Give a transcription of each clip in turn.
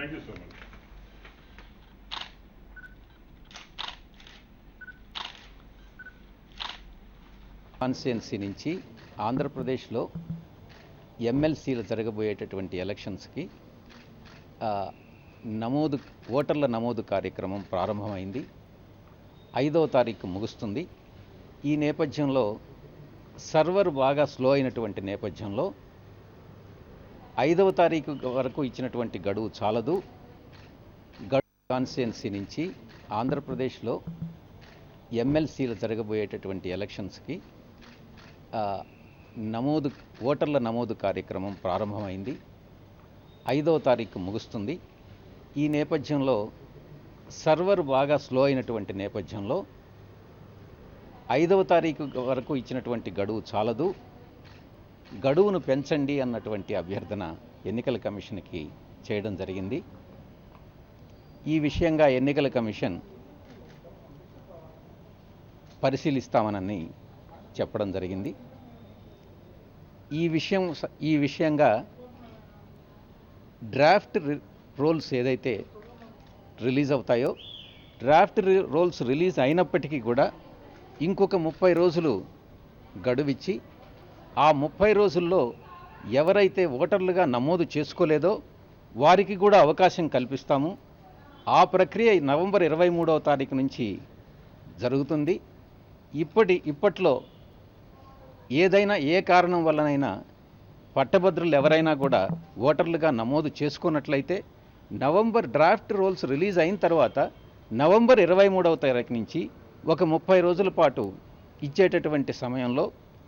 Thank you so much. Constituency నుంచి ఆంధ్రప్రదేశ్లో ఎమ్మెల్సీలు జరగబోయేటటువంటి ఎలక్షన్స్కి ఓటర్ల నమోదు కార్యక్రమం ప్రారంభమైంది. 5వ తారీఖు ముగుస్తుంది. ఈ నేపథ్యంలో సర్వర్ బాగా స్లో అయినటువంటి నేపథ్యంలో 5వ తారీఖు వరకు ఇచ్చినటువంటి గడువు చాలదు. కాన్స్టిట్యుయెన్సీ నుంచి ఆంధ్రప్రదేశ్లో ఎమ్మెల్సీలు జరగబోయేటటువంటి ఎలక్షన్స్కి ఓటర్ల నమోదు కార్యక్రమం ప్రారంభమైంది. 5వ తారీఖు ముగుస్తుంది. ఈ నేపథ్యంలో సర్వర్ బాగా స్లో అయినటువంటి నేపథ్యంలో 5వ తారీఖు వరకు ఇచ్చినటువంటి గడువు చాలదు, గడువును పెంచండి అన్నటువంటి అభ్యర్థన ఎన్నికల కమిషన్కి చేయడం జరిగింది. ఈ విషయంగా ఎన్నికల కమిషన్ పరిశీలిస్తామని చెప్పడం జరిగింది. ఈ విషయంగా డ్రాఫ్ట్ రోల్స్ ఏదైతే రిలీజ్ అవుతాయో డ్రాఫ్ట్ రోల్స్ రిలీజ్ అయినప్పటికీ కూడా ఇంకొక 30 రోజులు గడువిచ్చి ఆ 30 రోజుల్లో ఎవరైతే ఓటర్లుగా నమోదు చేసుకోలేదో వారికి కూడా అవకాశం కల్పిస్తాము. ఆ ప్రక్రియ నవంబర్ 23వ తారీఖు నుంచి జరుగుతుంది. ఇప్పట్లో ఏదైనా ఏ కారణం వల్లనైనా పట్టభద్రులు ఎవరైనా కూడా ఓటర్లుగా నమోదు చేసుకున్నట్లయితే డ్రాఫ్ట్ రోల్స్ రిలీజ్ అయిన తర్వాత నవంబర్ 23వ తారీఖు నుంచి ఒక 30 రోజుల పాటు ఇచ్చేటటువంటి సమయంలో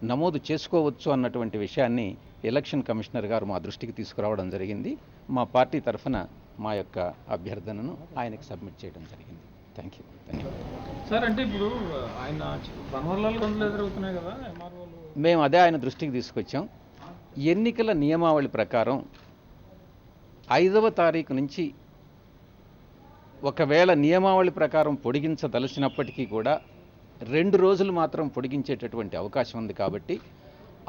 నమోదు చేసుకోవచ్చు అన్నటువంటి విషయాన్ని ఎలక్షన్ కమిషనర్ గారు మా దృష్టికి తీసుకురావడం జరిగింది. మా పార్టీ తరఫున మా యొక్క అభ్యర్థనను ఆయనకి సబ్మిట్ చేయడం జరిగింది. Thank you. సార్, అంటే ఇప్పుడు ఆయన వనవల్లాలు ఎదురవుతున్నాయి కదా, మేము అదే ఆయన దృష్టికి తీసుకొచ్చాం. ఎన్నికల నియమావళి ప్రకారం 5వ తారీఖు నుంచి ఒకవేళ నియమావళి ప్రకారం పొడిగించదలిచినప్పటికీ కూడా 2 రోజులు మాత్రం పొడిగించేటటువంటి అవకాశం ఉంది. కాబట్టి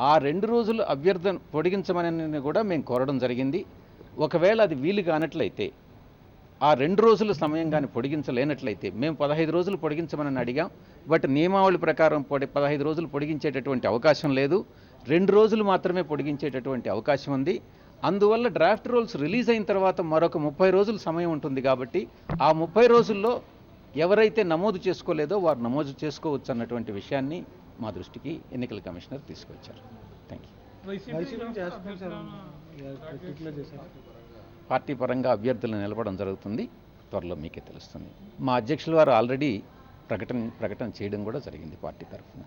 ఆ 2 రోజులు అభ్యర్థన పొడిగించమని కూడా మేము కోరడం జరిగింది. ఒకవేళ అది వీలు కానట్లయితే ఆ 2 రోజుల సమయం కానీ పొడిగించలేనట్లయితే మేము 15 రోజులు పొడిగించమని అడిగాం. బట్ నియమావళి ప్రకారం 15 రోజులు పొడిగించేటటువంటి అవకాశం లేదు. 2 రోజులు మాత్రమే పొడిగించేటటువంటి అవకాశం ఉంది. అందువల్ల డ్రాఫ్ట్ రోల్స్ రిలీజ్ అయిన తర్వాత మరొక 30 రోజుల సమయం ఉంటుంది. కాబట్టి ఆ 30 రోజుల్లో ఎవరైతే నమోదు చేసుకోలేదో వారు నమోదు చేసుకోవచ్చు అన్నటువంటి విషయాన్ని మా దృష్టికి ఎన్నికల కమిషనర్ తీసుకొచ్చారు. Thank you. పార్టీ పరంగా అభ్యర్థులను నిలపడం జరుగుతుంది. త్వరలో మీకే తెలుస్తుంది. మా అధ్యక్షుల వారు ఆల్రెడీ ప్రకటన చేయడం కూడా జరిగింది పార్టీ తరఫున.